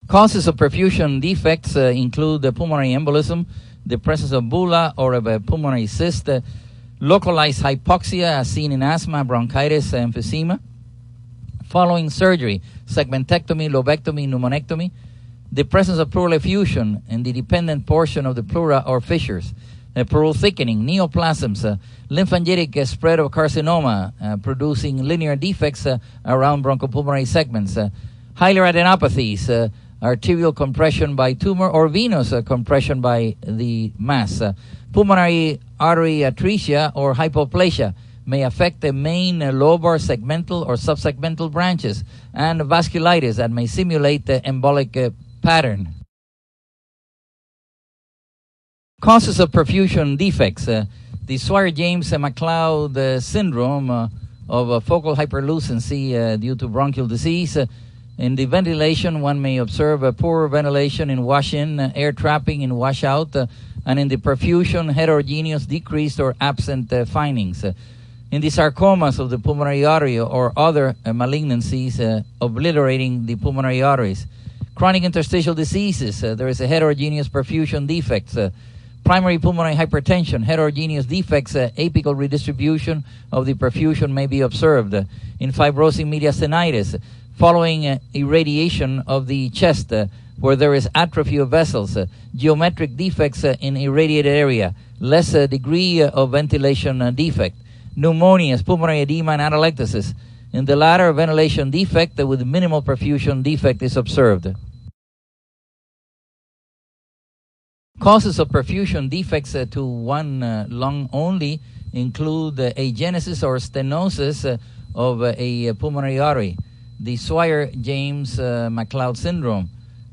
Causes of perfusion defects include the pulmonary embolism, the presence of bulla or of a pulmonary cyst, localized hypoxia as seen in asthma, bronchitis, emphysema. Following surgery, segmentectomy, lobectomy, pneumonectomy, the presence of pleural effusion in the dependent portion of the pleura or fissures, pleural thickening, neoplasms, lymphangitic spread of carcinoma, producing linear defects around bronchopulmonary segments, hilar adenopathies, arterial compression by tumor or venous compression by the mass, pulmonary artery atresia or hypoplasia may affect the main lobar segmental or subsegmental branches, and vasculitis that may simulate the embolic pattern. Causes of perfusion defects. The Swire-James-McLeod syndrome of focal hyperlucency due to bronchial disease. In the ventilation, one may observe a poor ventilation in wash-in, air trapping in wash-out, and in the perfusion, heterogeneous, decreased, or absent findings. In the sarcomas of the pulmonary artery or other malignancies obliterating the pulmonary arteries. Chronic interstitial diseases, there is a heterogeneous perfusion defects. Primary pulmonary hypertension, heterogeneous defects, apical redistribution of the perfusion may be observed. In fibrosing mediastinitis, following irradiation of the chest, where there is atrophy of vessels, geometric defects in irradiated area, less degree of ventilation defect, pneumonias, pulmonary edema, and atelectasis. In the latter, ventilation defect with minimal perfusion defect is observed. Causes of perfusion defects to one lung only include agenesis or stenosis of a pulmonary artery, the Swire-James-McLeod syndrome,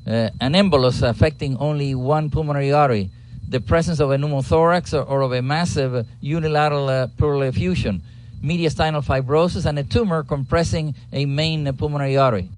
an embolus affecting only one pulmonary artery, the presence of a pneumothorax or of a massive unilateral pleural effusion, mediastinal fibrosis, and a tumor compressing a main pulmonary artery.